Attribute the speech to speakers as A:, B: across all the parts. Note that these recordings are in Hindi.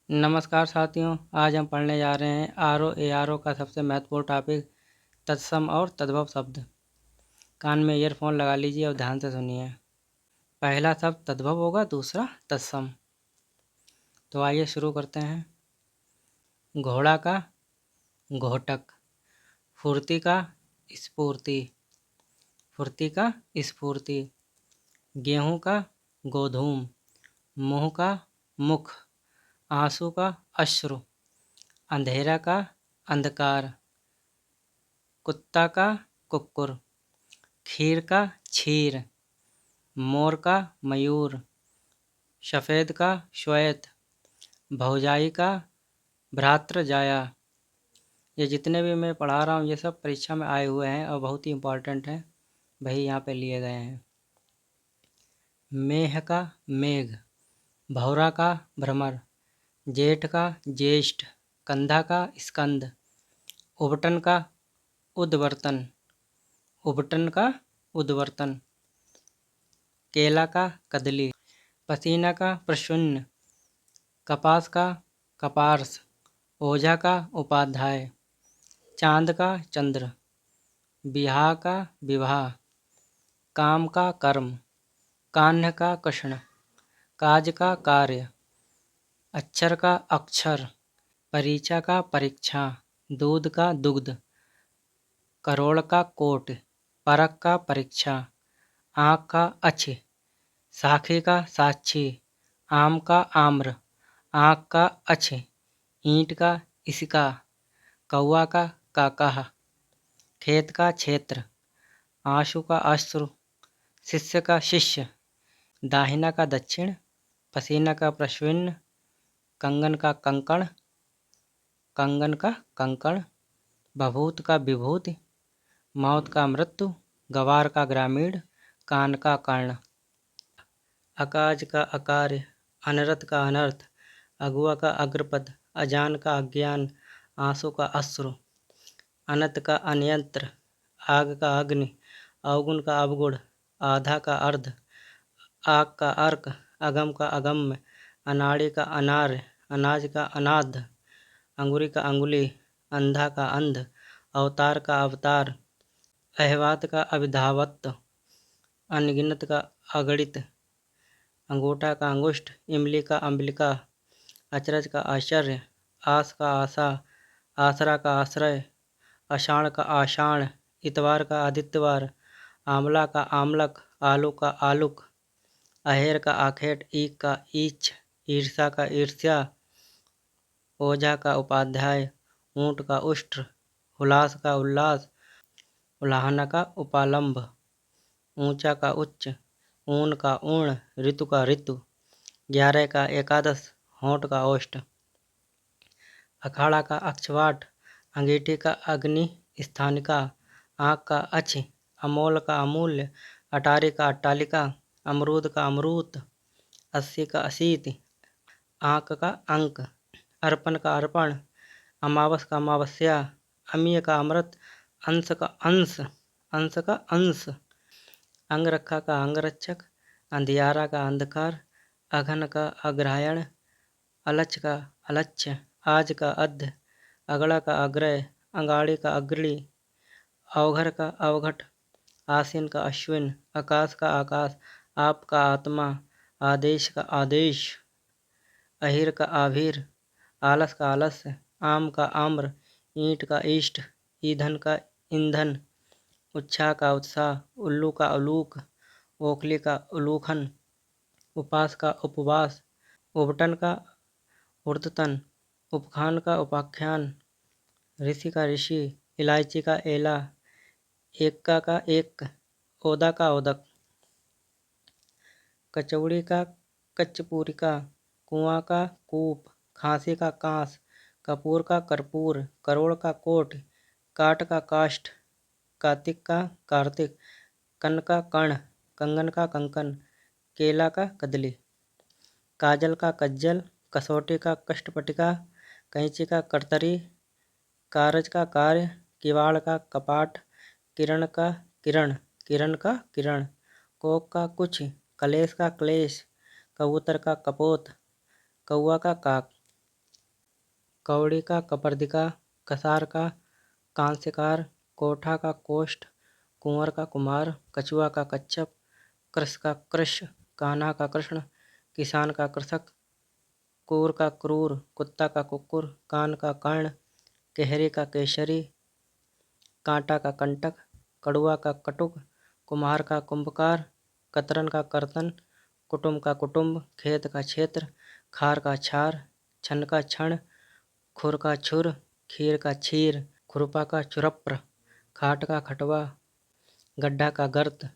A: नमस्कार साथियों, आज हम पढ़ने जा रहे हैं आर ओ का सबसे महत्वपूर्ण टॉपिक तत्सम और तद्भव शब्द। कान में ईयरफोन लगा लीजिए और ध्यान से सुनिए। पहला शब्द तद्भव होगा, दूसरा तत्सम। तो आइए शुरू करते हैं। घोड़ा का घोटक, फुर्ती का स्फूर्ति, फुर्ती का स्फूर्ति। गेहूं का गोधूम, मुँह का मुख, आंसू का अश्रु, अंधेरा का अंधकार, कुत्ता का कुक्कुर, खीर का क्षीर, मोर का मयूर, सफ़ेद का श्वेत, भौजाई का भ्रातृजाया। ये जितने भी मैं पढ़ा रहा हूँ ये सब परीक्षा में आए हुए हैं और बहुत ही इम्पोर्टेंट हैं, वही यहाँ पे लिए गए हैं। मेह का मेघ, भौरा का भ्रमर, जेठ का ज्येष्ठ, कंधा का स्कंद, उबटन का उद्वर्तन, उबटन का उद्वर्तन, केला का कदली, पसीना का प्रशुन्न, कपास का कपार्स, ओझा का उपाध्याय, चांद का चंद्र, बिहाह का विवाह, काम का कर्म, कान्ह का कृष्ण, काज का कार्य, अक्षर का अक्षर, परीक्षा का परीक्षा, दूध का दुग्ध, करोड़ का कोट, परख का परीक्षा, आँख का अच्छ, साखी का साक्षी, आम का आम्र, आँख का अच्छ, ईंट का इसका, कौआ का काका, खेत का क्षेत्र, आंसू का अश्रु, शिष्य का शिष्य, दाहिना का दक्षिण, पसीना का प्रश्विन्न, कंगन का कंकण, कंगन का कंकण, भभूत का विभूति, मौत का मृत्यु, गवार का ग्रामीण, कान का कर्ण, अकाज का अकार्य, अनर्थ का अनर्थ, अगुआ का अग्रपद, अजान का अज्ञान, आंसू का अश्रु, अनंत का अनयंत्र, आग का अग्नि, अवगुण का अवगुण, आधा का अर्ध, आग का अर्क, अगम का अगम्य, अनाड़ी का अनार्य, अनाज का अनाद, अंगुरी का अंगुली, अंधा का अंध, अवतार का अवतार, अहवात का अविधावत, अनगिनत का अगणित, अंगूठा का अंगुष्ठ, इमली का अम्बिका, अचरज का आश्चर्य, आस का आशा, आसरा का आश्रय, अषाढ़ का आषाढ़, इतवार का आदित्यवार, आंवला का आमलक, आलू का आलूक, अहेर का आखेट, ईक का ईच, ईर्षा का ईर्ष्या, ओझा का उपाध्याय, ऊँट का उष्ट्र, हुलास का उल्लास, उलाहना का उपालंब, ऊंचा का उच्च, ऊन का ऊण, ऋतु का ऋतु, 11 का एकादश, होंठ का ओष्ठ, अखाड़ा का अक्षवाट, अंगीठी का अग्नि स्थानिका, आँख का अच्छ, अमोल का अमूल्य, अटारी का अट्टालिका, अमरूद का अमरूत, 80 का असीत, आँक का अंक, अर्पण का अर्पण, अमावस का अमावस्या, अमीय का अमृत, अंश का अंश, अंश का अंश, अंगरखा का अंगरक्षक, अंधियारा का अंधकार, अघन का अग्रहायण, अलच्छ का अलच्छ, आज का अद्य, अगड़ा का अग्रय, अंगाड़ी का अग्रणी, अवघर का अवघट, आसीन का अश्विन, आकाश का आकाश, आप का आत्मा, आदेश का आदेश, अहिर का आभीर, आलस का आलस्य, आम का आम्र, ईंट का ईष्ट, ईंधन का ईंधन, उत्साह का उत्साह, उल्लू का उलूक, ओखली का उलूखन, उपास का उपवास, उबटन का उर्धतन, उपखान का उपाख्यान, ऋषि का ऋषि, इलायची का एला, एक्का का एक, ओदा का ओदक, कचौड़ी का कचपूरिका, कुआं का कूप, खांसी का कांस, कपूर का कर्पूर, करोड़ का कोट, काट का काष्ठ, कार्तिक का कार्तिक, कण का कण, कंगन का कंकन, केला का कदली, काजल का कज्जल, कसौटी का कष्टपटिका, कैंची का कर्तरी, कारज का कार्य, किवाड़ का कपाट, किरण का किरण, किरण का किरण, कोक का कुछ, कलेश का क्लेश, कबूतर का कपोत, कौआ का काक, कौड़ी का कपर्दिका, कसार का कांस्यकार, कोठा का कोष्ठ, कुंवर का कुमार, कछुआ का कच्छप, कृष का कृष, कान्हा का कृष्ण, किसान का कृषक, क्रूर का क्रूर, कुत्ता का कुक्कुर, कान का कर्ण, केहरी का केसरी, कांटा का कंटक, कड़ुआ का कटुक, कुम्हार का कुंभकार, कतरन का कर्तन, कुटुंब का कुटुंब, खेत का क्षेत्र, खार का छार, छन का छण, खुर का छुर, खीर का छीर, खुरपा का चुरप्र, खाट का खटवा, गड्ढा का गर्त,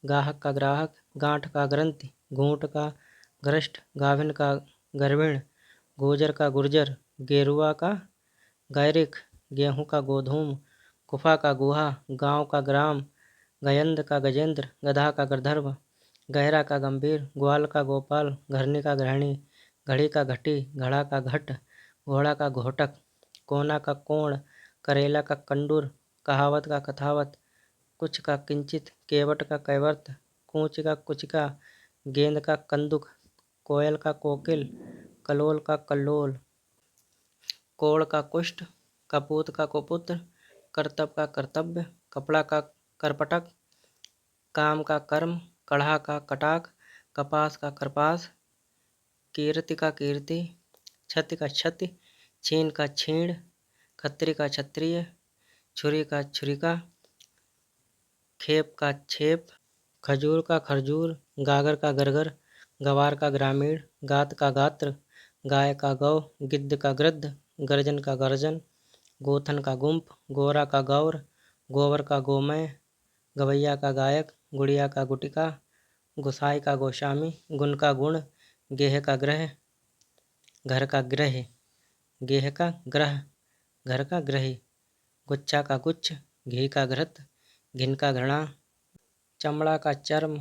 A: गाहक का ग्राहक, गांठ का ग्रंथि, घूंट का ग्रष्ट, गाभिन का गर्भिण, गोजर का गुर्जर, गेरुआ का गैरिक, गेहूं का गोधूम, गुफा का गुहा, गांव का ग्राम, गयंद का गजेंद्र, गधा का गंधर्व, गहरा का गंभीर, ग्वाल का गोपाल, घरनी का गृहिणी, घड़ी का घटी, घड़ा का घट, घोड़ा का घोटक, कोना का कोण, करेला का कंडूर, कहावत का कथावत, कुछ का किंचित, केवट का कैवर्त, कूच का कुचिका, गेंद का कंदुक, कोयल का कोकिल, कलोल का कल्लोल, कोड़ का कुष्ठ, कपूत का कुपुत्र, करतब का कर्तव्य, कपड़ा का करपटक, काम का कर्म, कढ़ा का कटाक, कपास का करपास, कीर्ति का कीर्ति, क्षति का क्षति, छीन का छीण, खत्री का क्षत्रिय, छुरी का छुरिका, खेप का छेप, खजूर का खरजूर, गागर का गरगर, गवार का ग्रामीण, गात का गात्र, गाय का गौ, गिद्ध का गृद्ध, गर्जन का गर्जन, गोथन का गुम्फ, गोरा का गौर, गोवर का गोमय, गवैया का गायक, गुड़िया का गुटिका, गुसाई का गोस्वामी, गुण का गुण, गेह का ग्रह, घर का ग्रह, गेह का ग्रह, घर का ग्रही, गुच्छा का गुच्छ, घी का घृत, घिन का घृणा, चमड़ा का चर्म,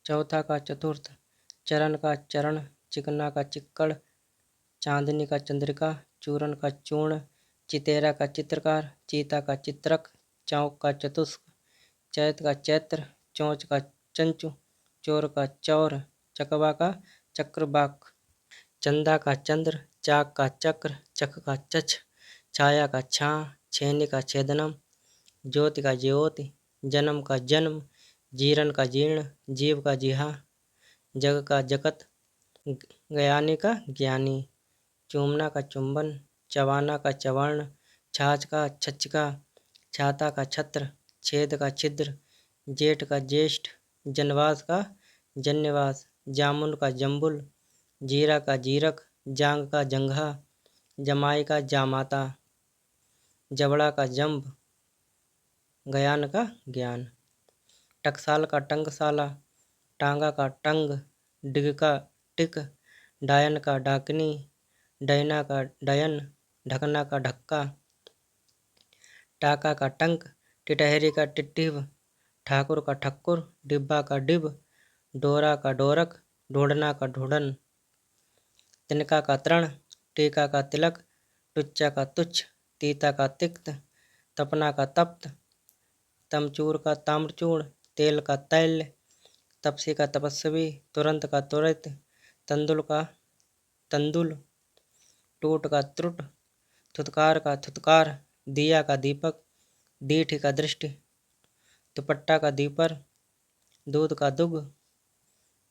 A: चौथा का चतुर्थ, चरण का चरण, चिकना का चिक्कड़, चांदनी का चंद्रिका, चूरन का चूर्ण, चितेरा का चित्रकार, चीता का चित्रक, चौक का चतुष्क, चैत का चैत्र, चोंच का चंचु, चोर का चौर, चकवा का चक्रबाक, चंदा का चंद्र, चाक का चक्र, चक का चछ, छाया का छां, छेनी का छेदनम, ज्योति का ज्योति, जन्म का जन्म, जीरन का जीर्ण, जीव का जिहा, जग का जगत, ज्ञानी का ज्ञानी, चूमना का चुंबन, चवाना का चवर्ण, छाछ का छचका, छाता का छत्र, छेद का छिद्र, जेठ का ज्येष्ठ, जनवास का जन्यवास, जामुन का जम्बुल, जीरा का जीरक, जांग का जंघा, जमाई का जामाता, जबड़ा का जंब, ज्ञान का ज्ञान, टकसाल का टंकसाला, टांगा का टंग, डिग का टिक, डायन का डाकनी, डैना का डयन, ढकना का ढक्का, टाका का टंक, टिटहरी का टिट्टिव, ठाकुर का ठक्कुर, डिब्बा का डिब, डोरा का डोरक, ढूंढना का ढूंढन, तिनका का तृण, टीका का तिलक, टुच्चा का तुच्छ, तीता का तिक्त, तपना का तप्त, तमचूर का ताम्रचूर्ण, तेल का तैल, तपसी का तपस्वी, तुरंत का तुरत, तंदुल का तंदुल, टूट का त्रुट, थुतकार का थुतकार, दिया का दीपक, दीठी का दृष्टि, दुपट्टा का दीपर, दूध का दुग्ध,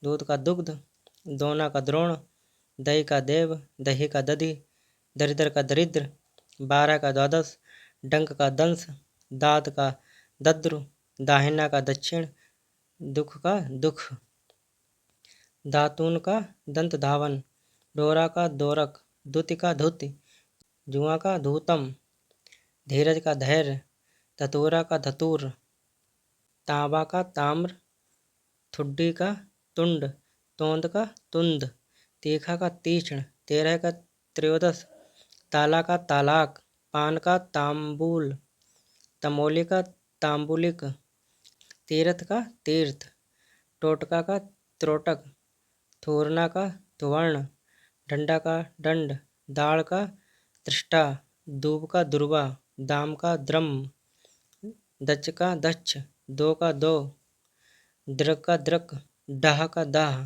A: दूध का दुग्ध, दोना का द्रोण, दही का देव, दही का दधि, दरिद्र का दरिद्र, 12 का द्वादश, डंक का दंश, दाद का दद्रु, दाहिना का दक्षिण, दुख का दुख, दातून का दंत धावन, डोरा का दोरक, दुति का धुति, जुआ का धूतम, धीरज का धैर्य, धतूरा का धतूर, तांबा का ताम्र, ठुड्डी का तुंड, तोंद का तुंद, तीखा का तीक्ष्ण, 13 का त्रयोदश, ताला का तालाक, पान का तांबूल, तमोली का तांबुलिक, तीर्थ का तीर्थ, टोटका का त्रोटक, थूरना का थुवर्ण, डंडा का दंड, दाड़ का त्रिष्टा, दूब का दुर्वा, दाम का द्रम, दच का दच्छ, दो का दो, दृक का दृक, डाह का दाह,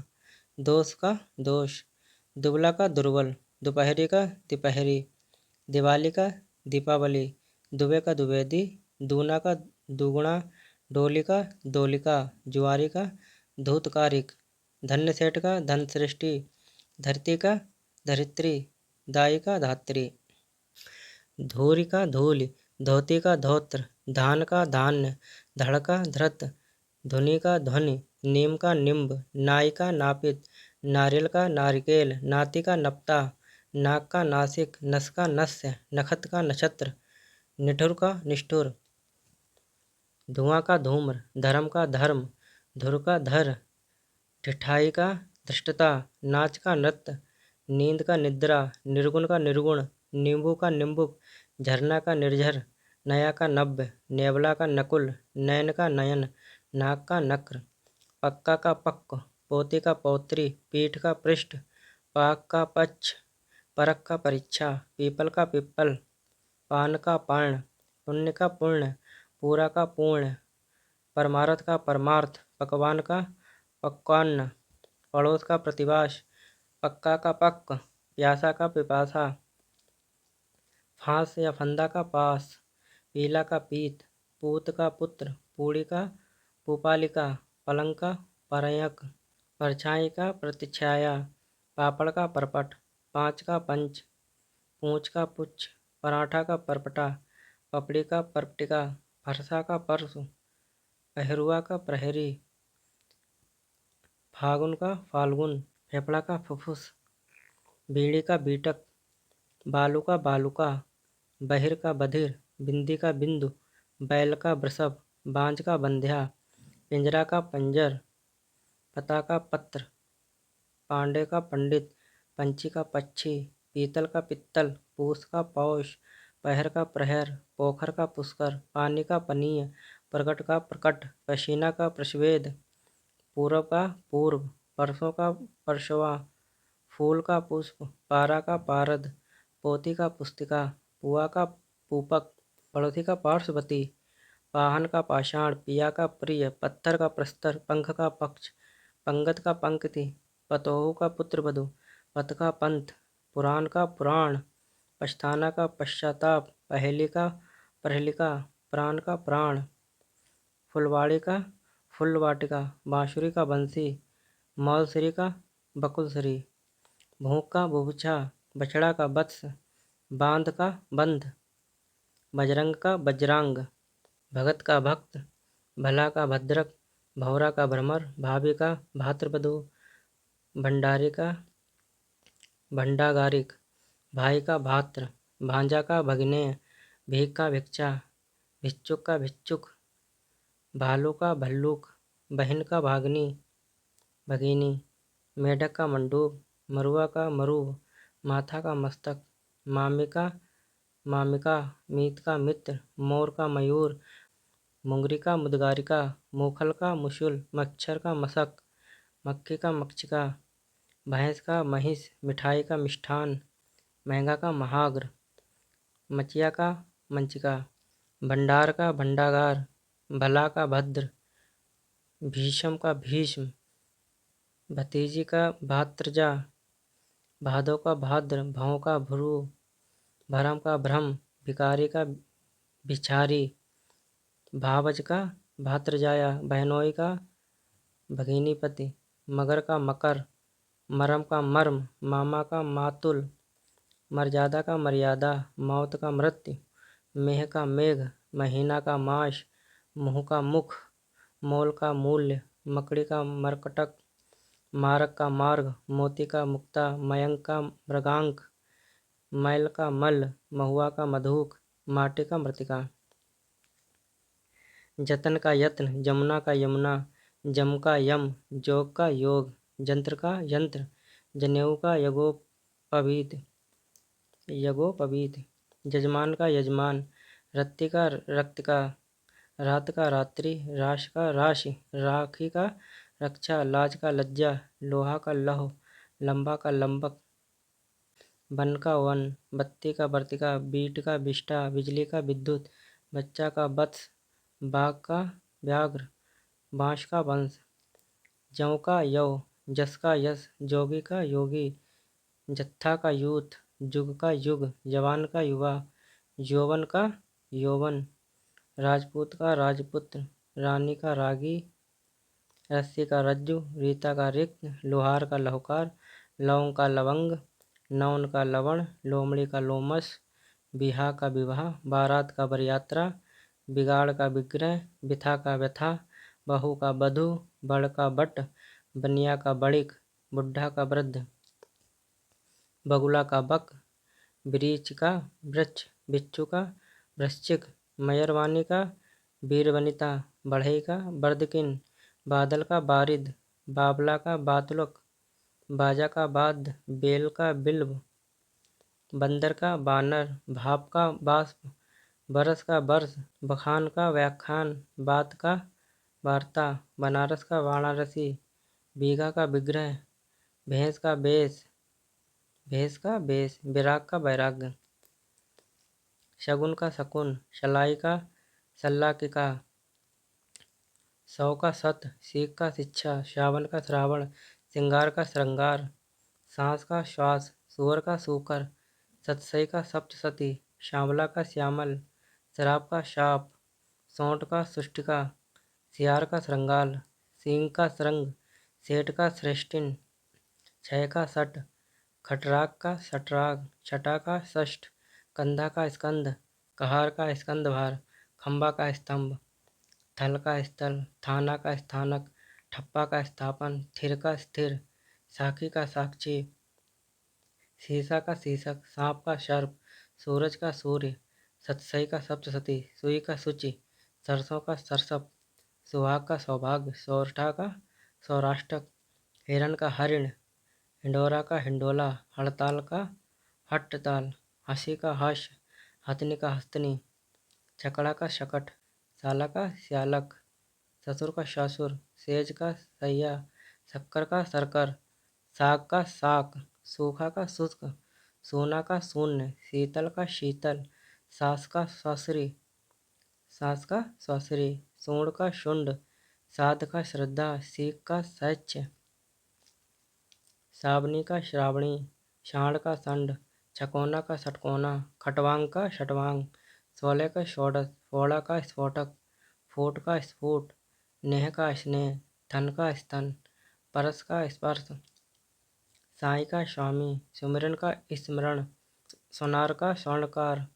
A: दोष का दोष, दुबला का दुर्बल, दोपहरी का तिपहरी, दिवाली का दीपावली, दुबे का दुबेदी, दूना का दुगुना, डोली का दोलिका, जुआरी का धूतकारिक, धन्य सेठ का धन सृष्टि, धरती का धरित्री, दाई का धात्री, धूरी का धूलि, धोती का धोत्र, धान का धान्य, धड़ का धृत, धुनि का ध्वनि, नीम का निम्ब, नाई का नापित, नारियल का नारिकेल, नाती का नपता, नाक का नासिक, नस का नस्य, नखत का नक्षत्र, निठुर का निष्ठुर, धुआं का धूम्र, धर्म का धर्म, धुर का धर, ठिठाई का धृष्टता, नाच का नृत्य, नींद का निद्रा, निर्गुण का निर्गुण, नींबू का निम्बुक, झरना का निर्झर, नया का नव्य, नेवला का नकुल, नयन का नयन, नाक का नक्र, पक्का का पक्क, पोती का पौत्री, पीठ का पृष्ठ, पाक का पक्ष, परख का परीक्षा, पीपल का पिप्पल, पान का पाण, पुण्य का पुण्य, पूरा का पूर्ण, परमार्थ का परमार्थ, पकवान का पक्वान्न, पड़ोस का प्रतिवास, पक्का का पक्क, प्यासा का पिपासा, फांस या फंदा का पास, पीला का पीत, पूत का पुत्र, पूड़ी का पुपालिका, पलंग का परयक, परछाई का प्रतिछाया, पापड़ का परपट, पाँच का पंच, पूँछ का पुच्छ, पराठा का परपटा, पपड़ी का परपटिका, फरसा का परसु, पहरुआ का प्रहरी, फागुन का फाल्गुन, फेफड़ा का फुफ्फुस, बीड़ी का बीटक, बालू का बालुका, बहिर का बधिर, बिंदी का बिंदु, बैल का वृषभ, बांझ का बंध्या, पिंजरा का पंजर, पता का पत्र, पांडे का पंडित, पंछी का पक्षी, पीतल का पित्तल, पूस का पौष, पहर का प्रहर, पोखर का पुष्कर, पानी का पनीय, प्रकट का प्रकट, पसीना का प्रस्वेद, पूरब का पूर्व, परसों का परसवा, फूल का पुष्प, पारा का पारद, पोती का पुस्तिका, पुआ का पूपक, पड़ोसी का पार्श्ववती, पाहन का पाषाण, पिया का प्रिय, पत्थर का प्रस्तर, पंख का पक्ष, पंगत का पंक्ति, पतोहू का पुत्र वधु, पथ का पंथ, पुराण का पुराण, पछताना का पश्चाताप, पहेली का प्रहेलिका, प्राण का प्राण, फुलवाड़ी का फुलवाटिका, बांसुरी का बंसी, मौलश्री का बकुलश्री, भूख का बुभुक्षा, बछड़ा का वत्स, बांध का बंध, बजरंग का वज्रांग, भगत का भक्त, भला का भद्रक, भौरा का भ्रमर, भाभी का भातृवधू, भंडारी का भंडागारिक, भाई का भात्र, भांजा का भगिनेय, भीख का भिक्षा, भिक्षुक का भिक्षुक, भालू का भल्लूक, बहन का भागनी भगिनी, मेढक का मंडूक, मरुआ का मरूब, माथा का मस्तक, मामी का मामिका, मीत का मित्र, मोर का मयूर, मुंगरी का मुदगारिका, मूखल का मुशुल, मच्छर का मशक, मक्खी का मक्षिका, भैंस का महिष, मिठाई का मिष्ठान, महंगा का महाग्र, मचिया का मंचिका, भंडार का भंडागार, भला का भद्र, भीषम का भीष्म, भतीजी का भात्रजा, भादो का भाद्र, भौं का भ्रू, भरम का भ्रम, भिखारी का भिक्षारी, भावज का भात्रजाया, बहनोई का भगिनीपति, मगर का मकर, मरम का मर्म, मामा का मातुल, मर्यादा का मर्यादा, मौत का मृत्यु, मेह का मेघ, महीना का मास, मुँह का मुख, मोल का मूल्य, मकड़ी का मरकटक, मारक का मार्ग, मोती का मुक्ता, मयंक का मृगांक, मैल का मल, महुआ का मधुक, माटी का मृतिका, जतन का यत्न, जमुना का यमुना, जम का यम, जोग का योग, जंत्र का यंत्र, जनेऊ का यगोपवीत, जजमान का यजमान, रत्ती का रक्तिका, रात का रात्रि, राश का राशि, राखी का रक्षा, लाज का लज्जा, लोहा का लौह, लंबा का लंबक, वन का वन, बत्ती का बर्तिका, बीट का बिष्टा, बिजली का विद्युत, बच्चा का वत्स, बाघ का व्याघ्र, बाँस का वंश, जौ का यौ, जस का यश, जोगी का योगी, जत्था का यूथ, जुग का युग, जवान का युवा, यौवन का यौवन, राजपूत का राजपुत्र, रानी का रागी, रस्सी का रज्जु, रीता का रिक्त, लोहार का लहुकार, लौंग का लवंग, नौन का लवण, लोमड़ी का लोमस, बिहा का विवाह, बारात का बरयात्रा, बिगाड़ का विग्रह, बिथा का व्यथा, बहू का बधू, बड़ का बट, बनिया का बड़िक, बुढ़ा का वृद्ध, बगुला का बक, वृक्ष का वृक्ष, बिच्छू का वृश्चिक, मयरवानी का वीरवनिता, बढ़ई का बर्दकिन, बादल का बारिद, बाबला का बातुलक, बाजा का बाद, बेल का बिल्व, बंदर का बानर, भाप का बाष्प, बरस का वर्ष, बखान का व्याख्यान, बात का वार्ता, बनारस का वाराणसी, बीघा का विग्रह, भैंस का बेस, भैंस का बेस, विराग का वैराग्य, शगुन का शकुन, शलाई का शल्लाकिका, सौ का सत, सीख का शिक्षा, श्रावण का श्रावण, श्रृंगार का श्रृंगार, सांस का श्वास, सुअर का सूकर, सतसई का सप्तसती, श्यामला का श्यामल, शराब का शाप, सौंठ का सुष्टिका, सियार का श्रृंगाल, सींग का श्रृंग, सेठ का श्रेष्ठिन, छय का सठ, खटराग का सटराग, छटा का षष्ठ, कंधा का स्कंध, कहार का स्कंदभार, खंबा का स्तंभ, थल का स्थल, थाना का स्थानक, ठप्पा का स्थापन, थिर का स्थिर, साखी का साक्षी, शीशा का शीशक, सांप का सर्प, सूरज का सूर्य, सतसई का सप्तसती, सुई का शुचि, सरसों का सरसप, सुहाग का सौभाग्य, सौरठा का सौराष्ट्रक, हिरण का हरिण, हिंडोरा का हिंडोला, हड़ताल का हट्टताल, हंसी का हश, हथनी का हस्तनी, छकड़ा का शकट, साला का स्यालक, ससुर का ससुर, सेज का सैया, शक्कर का सरकर, साग का साक, सूखा का शुष्क, सोना का शून्य, शीतल का शीतल, सास का ससुरी, सास का ससुरी, सूंड का शुंड, साध का श्रद्धा, सीख का सैच्य, सावनी का श्रावणी, शांड का संड, छकोना का षटकोना, खटवांग का षटवांग, सोलह का षोडश, फोड़ा का स्फोटक, फूट का स्फूट, नेह का स्नेह, थन का स्तन, परस का स्पर्श, साई का स्वामी, सुमिरन का स्मरण, सोनार का स्वर्णकार,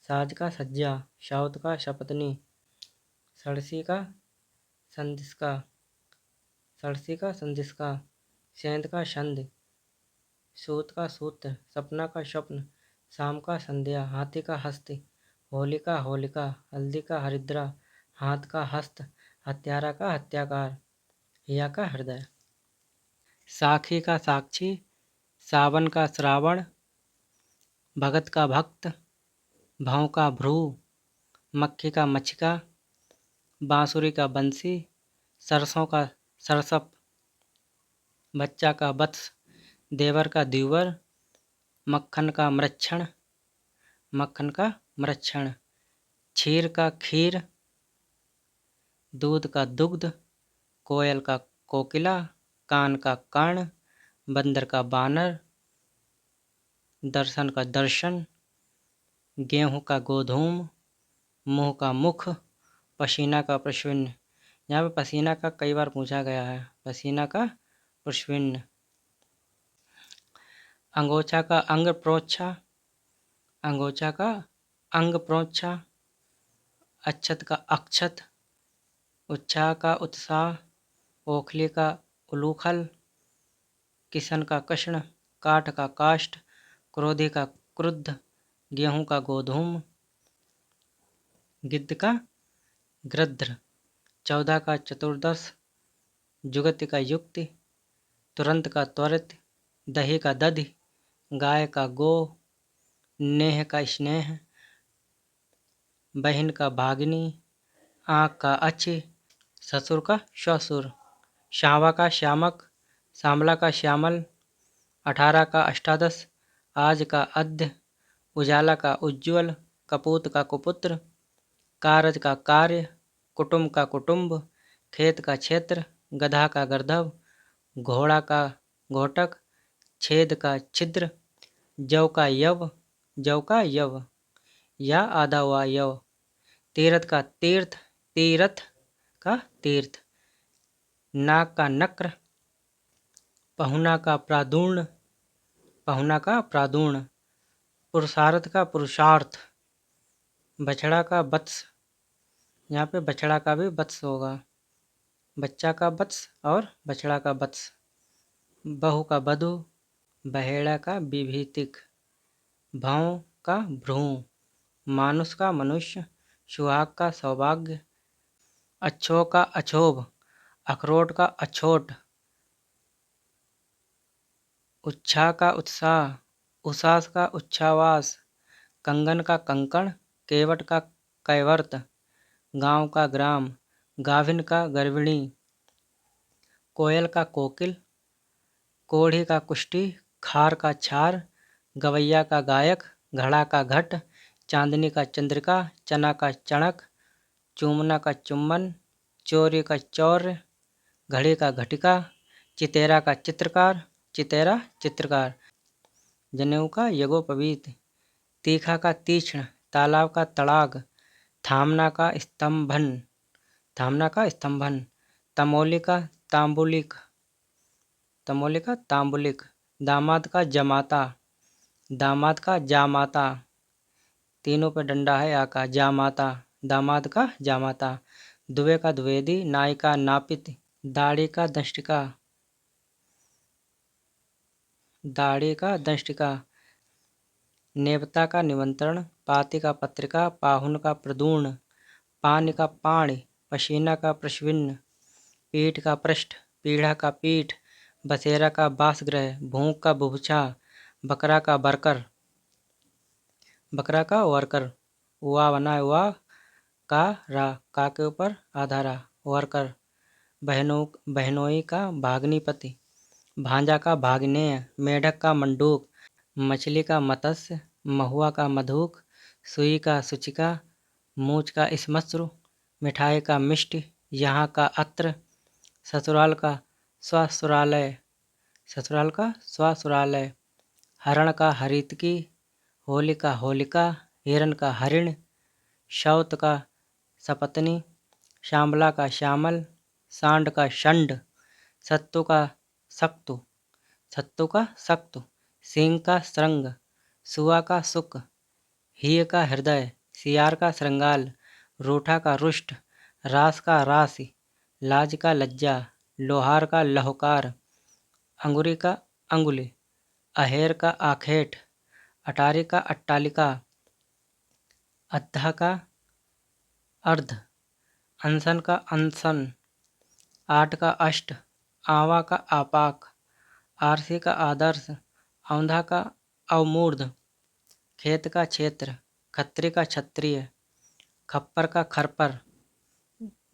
A: साज का सज्जा, साउत का शपथनी, सड़सी का संदिस्का, सड़सी का संदिस्का, सेंध का संध, सूत का सूत्र, सपना का स्वप्न, शाम का संध्या, हाथी का हस्ती, होली का होलिका, हल्दी का हरिद्रा, हाथ का हस्त, हत्यारा का हत्याकार, हिया का हृदय, साखी का साक्षी, सावन का श्रावण, भगत का भक्त, भाव का भ्रू, मक्खी का मच्छिका, बांसुरी का बंसी, सरसों का सरसप, बच्चा का वत्स, देवर का द्यूवर, मक्खन का मृक्षण, मक्खन का मृक्षण, क्षीर का खीर, दूध का दुग्ध, कोयल का कोकिला, कान का कर्ण, बंदर का बानर, दर्शन का दर्शन, गेहूं का गोधूम, मुंह का मुख, पसीना का प्रश्विन्न। यहाँ पे पसीना का कई बार पूछा गया है, पसीना का प्रश्विन्न। अंगोछा का अंग प्रोच्छा, अंगोछा का अंग प्रोच्छा, अक्षत का अक्षत, उत्साह का उत्साह, ओखली का उलूखल, किशन का कृष्ण, काठ का काष्ठ, क्रोधी का क्रुद्ध, गेहूं का गोधूम, गिद्ध का गृध्र, 14 का चतुर्दश, जुगति का युक्ति, तुरंत का त्वरित, दही का दधि, गाय का गो, नेह का स्नेह, बहन का भागिनी, आँख का अच्छी, ससुर का ससुर, श्यावा का श्यामक, श्यामला का श्यामल, 18 का अष्टादश, आज का अद्य, उजाला का उज्ज्वल, कपूत का कुपुत्र, कारज का कार्य, कुटुंब का कुटुंब, खेत का क्षेत्र, गधा का गर्दभ, घोड़ा का घोटक, छेद का छिद्र, जव का यव, जव का यव, या आधा हुआ यव। तीर्थ का तीर्थ, तीर्थ का तीर्थ। नाक का नक्र, पहुना का प्रादूर्ण, पहुना का प्रादूर्ण। पुरुषार्थ का पुरुषार्थ। बछड़ा का वत्स, यहाँ पे बछड़ा का भी वत्स होगा, बच्चा का वत्स और बछड़ा का वत्स। बहु का बधु, बहेड़ा का विभीतिक। भौं का भ्रूण, मानुष का मनुष्य, सुहाग का सौभाग्य। अच्छो का अछोभ, अखरोट का अछोट। उच्छा का उत्साह, उसास का उच्छावास। कंगन का कंकण, केवट का कैवर्त। गांव का ग्राम, गाभिन का गर्भिणी। कोयल का कोकिल, कोढ़ी का कुष्टी, खार का छार। गवैया का गायक, घड़ा का घट। चांदनी का चंद्रिका, चना का चणक। चूमना का चुम्बन, चोरी का चौर्य। घड़ी का घटिका, चितेरा का चित्रकार, चितेरा चित्रकार। जनेऊ का यज्ञोपवीत। तीखा का तीक्ष्ण, तालाब का तड़ाग। थामना का स्तंभन, थामना का स्तंभन। तमोली का तांबुलिक, तमोली का तांबुलिक। दामाद का जमाता, दामाद का जामाता। तीनों पे डंडा है आका, जामाता, दामाद का जामाता। दुबे का द्विवेदी, नाई का नापित। दाढ़ी का दंष्टिका, दाढ़ी का दंष्टिका। नेवता का निमंत्रण, पाती का पत्रिका, पाहुन का प्रदूर्ण। पानी का पाणी, पसीना का प्रश्विन्न। पीठ का पृष्ठ, पीढ़ा का पीठ। बसेरा का बासगृह, भूख का बुभुक्षा। बकरा का बरकर, बकरा का वर्कर। हुआ बना है हुआ का रा, का के ऊपर आधारा, वर्कर। बहनोई का भाग्निपति, भांजा का भाग्नेय। मेढक का मंडूक, मछली का मत्स्य। महुआ का मधुक, सुई का सूचिका। मूछ का श्मश्रु, मिठाई का मिष्टि। यहाँ का अत्र। ससुराल का ससुरालय, ससुराल का ससुरालय। हरण का हरितकी, होली का होलिका। हिरण का हरिण, शौत का सपत्नी। श्यामला का श्यामल, सांड का षंड। सत्तू का सक्तु, सत्तू का सक्तु। सिंह का श्रृंग, सुआ का सुक। हीय का हृदय, सियार का श्रृंगाल। रूठा का रुष्ट, रास का राशि। लाज का लज्जा, लोहार का लहोकार। अंगुरी का अंगुली, अहेर का आखेट। अटारी का अट्टालिका, अद्धा का अर्ध। अनशन का अनशन, आठ का अष्ट। आवा का आपाक, आरसी का आदर्श। औंधा का अवमूर्ध, खेत का क्षेत्र। खत्री का क्षत्रिय, खप्पर का खरपर।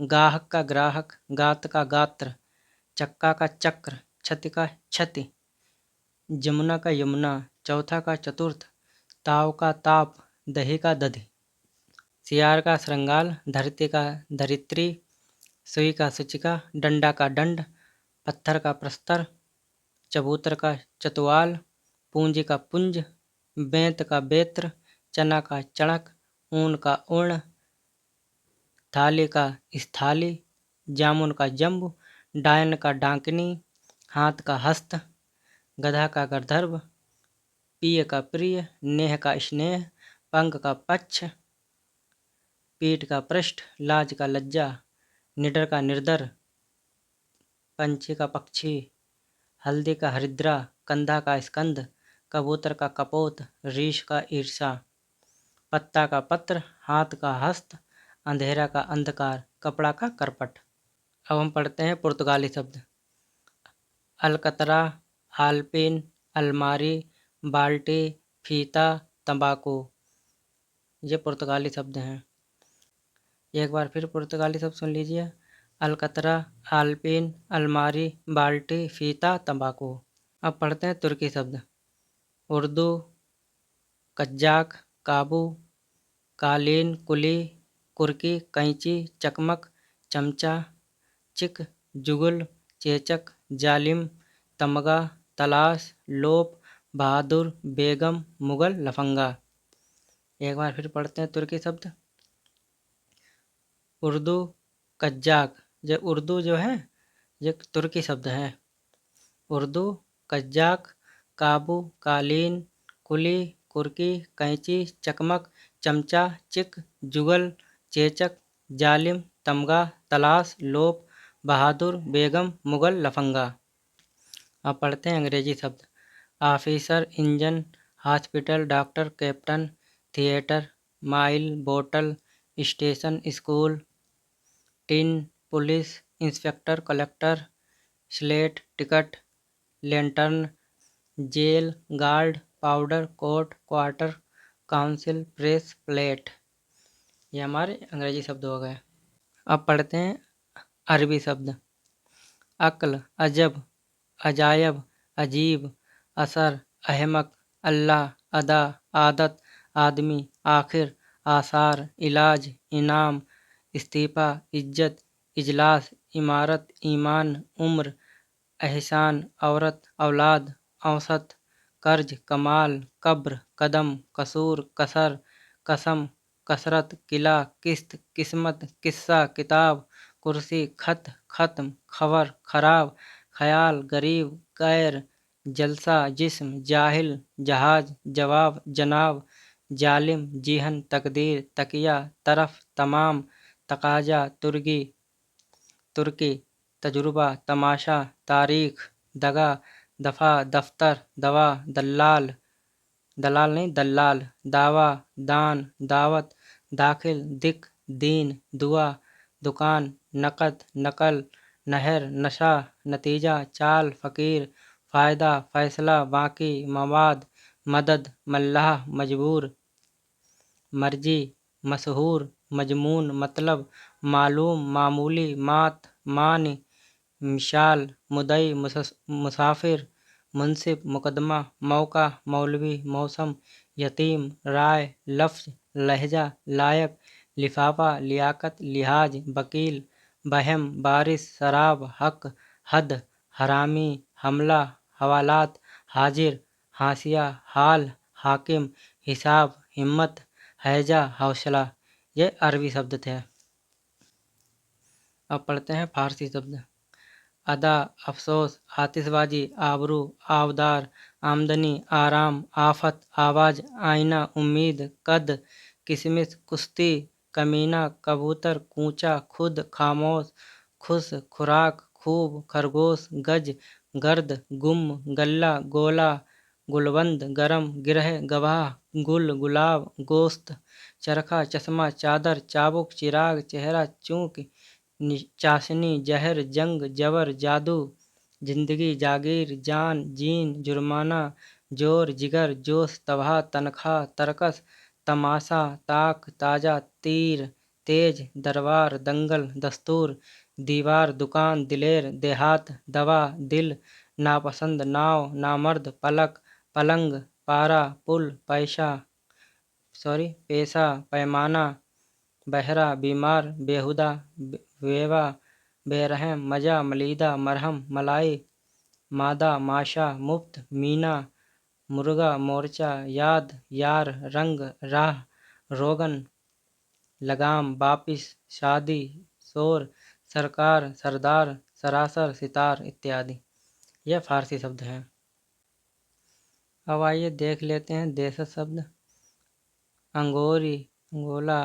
A: गाहक का ग्राहक, गात का गात्र। चक्का का चक्र, क्षति का क्षति। जमुना का यमुना, चौथा का चतुर्थ। ताव का ताप, दही का दधि। सियार का श्रृंगाल, धरती का धरित्री। सुई का सूचिका, डंडा का दंड। पत्थर का प्रस्तर, चबूतर का चतुआल। पूंजी का पुंज, बेंत का बेत्र। चना का चणक, ऊन का ऊर्ण। थाली का स्थाली, जामुन का जम्बु। डायन का डांकनी, हाथ का हस्त। गधा का गर्दभ, पिय का प्रिय। नेह का स्नेह, पंख का पक्ष। पीठ का पृष्ठ, लाज का लज्जा। निडर का निर्दर, पंछी का पक्षी। हल्दी का हरिद्रा, कंधा का स्कंद। कबूतर का कपोत, रीछ का ईर्षा। पत्ता का पत्र, हाथ का हस्त। अंधेरा का अंधकार, कपड़ा का करपट। अब हम पढ़ते हैं पुर्तगाली शब्द। अलकतरा, आलपिन, अलमारी, बाल्टी, फीता, तंबाकू। ये पुर्तगाली शब्द हैं। एक बार फिर पुर्तगाली शब्द सुन लीजिए। अलकतरा, आलपिन, अलमारी, बाल्टी, फीता, तंबाकू। अब पढ़ते हैं तुर्की शब्द। उर्दू, कज्जाक, काबू, कालीन, कुली, कुर्की, कैंची, चकमक, चमचा, चिक, जुगुल, चेचक, जालिम, तमगा, तलाश, लोप, बहादुर, बेगम, मुगल, लफंगा। एक बार फिर पढ़ते हैं तुर्की शब्द। उर्दू, कज्जाक। ये उर्दू जो है ये तुर्की शब्द है। उर्दू, कज्जाक, काबू, कालीन, कुली, कुर्की, कैंची, चकमक, चमचा, चिक, जुगल, चेचक, जालिम, तमगा, तलाश, लोप, बहादुर, बेगम, मुगल, लफंगा। अब पढ़ते हैं अंग्रेजी शब्द। Officer, engine, hospital, doctor, captain, theatre, mile, बोतल, station, school, tin, police, inspector, collector, slate, ticket, lantern, jail, guard, powder, coat, quarter, council, press, plate. ये हमारे अंग्रेजी शब्द हो गए। अब पढ़ते हैं अरबी शब्द। अक्ल, अजब, अजायब, अजीब, असर, अहमक, अल्लाह, अदा, आदत, आदमी, आखिर, आसार, इलाज, इनाम, इस्तीफा, इज्जत, इजलास, इमारत, ईमान, उम्र, एहसान, औरत, औलाद, औसत, कर्ज, कमाल, कब्र, कदम, कसूर, कसर, कसम, कसरत, किला, किस्त, किस्मत, किस्सा, किताब, कुर्सी, खत, खत्म, खबर, खराब, ख्याल, गरीब, गैर, जलसा, जिस्म, जाहिल, जहाज, जवाब, जनाब, जालिम, जिहन, तकदीर, तकिया, तरफ, तमाम, तकाजा, तुर्की, तजुर्बा, तमाशा, तारीख, दगा, दफा, दफ्तर, दवा, दलाल, दलाल नहीं दलाल, दावा, दान, दावत, दाखिल, दिक, दीन, दुआ, दुकान, नकद, नकल, नहर, नशा, नतीजा, चाल, फकीर, फ़ायदा, फैसला, बाकी, मवाद, मदद, मल्लाह, मजबूर, मर्जी, मशहूर, मजमून, मतलब, मालूम, मामूली, मात, मानी, मिसाल, मुदई, मुसाफिर, मुंसिफ, मुकदमा, मौका, मौलवी, मौसम, यतीम, राय, लफ्ज़, लहजा, लायक, लिफाफा, लियाकत, लिहाज, वकील, बहम, बारिश, शराब, हक, हद, हरामी, हमला, हवालात, हाजिर, हाशिया, हाल, हाकिम, हिसाब, हिम्मत, हैजा, हौसला। ये अरबी शब्द थे। अब पढ़ते हैं फारसी शब्द। अदा, अफसोस, आतिशबाजी, आबरू, आवदार, आमदनी, आराम, आफत, आवाज़, आईना, उम्मीद, कद, किशमिश, कुश्ती, कमीना, कबूतर, कूचा, खुद, खामोश, खुश, खुराक, खूब, खरगोश, गज, गर्द, गुम, गल्ला, गोला, गुलबंद, गरम, गिरह, गवाह, गुल, गुलाब, गोश्त, चरखा, चश्मा, चादर, चाबुक, चिराग, चेहरा, चूक, चाशनी, जहर, जंग, जबर, जादू, जिंदगी, जागीर, जान, जीन, जुर्माना, जोर, जिगर, जोश, तबाह, तनख्वाह, तरकस, तमाशा, ताक, ताजा, तीर, तेज, दरबार, दंगल, दस्तूर, दीवार, दुकान, दिलेर, देहात, दवा, दिल, नापसंद, नाव, नामर्द, पलक, पलंग, पारा, पुल, पेशा, पैमाना, बहरा, बीमार, बेहुदा, बेवा, बेरहम, मजा, मलीदा, मरहम, मलाई, मादा, माशा, मुफ्त, मीना, मुर्गा, मोर्चा, याद, यार, रंग, राह, रोगन, लगाम, वापिस, शादी, शोर, सरकार, सरदार, सरासर, सितार इत्यादि। यह फारसी शब्द हैं। अब आइए देख लेते हैं देशज शब्द। अंगोरी, अंगोला,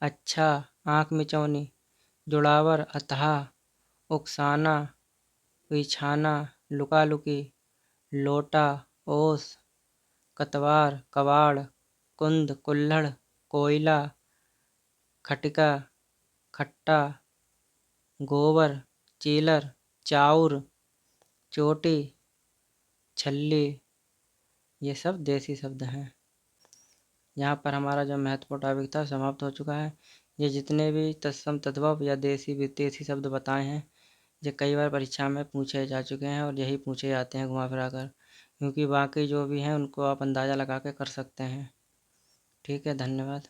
A: अच्छा, आँख मिचौनी, जुड़ावर, अतः, उकसाना, बिछाना, लुका लुकी, लोटा, ओस, कतवार, कबाड़, कुंद, कुल्हड़, कोयला, खटिका, खट्टा, गोबर, चीलर, चाउर, चोटी, छल्ली। ये सब देसी शब्द हैं। यहाँ पर हमारा जो महत्वपूर्ण टॉपिक था समाप्त हो चुका है। ये जितने भी तत्सम तद्भव या देसी विदेशी शब्द बताए हैं ये कई बार परीक्षा में पूछे जा चुके हैं और यही पूछे जाते हैं घुमा फिरा कर, क्योंकि बाकी जो भी हैं उनको आप अंदाज़ा लगा के कर सकते हैं। ठीक है, धन्यवाद।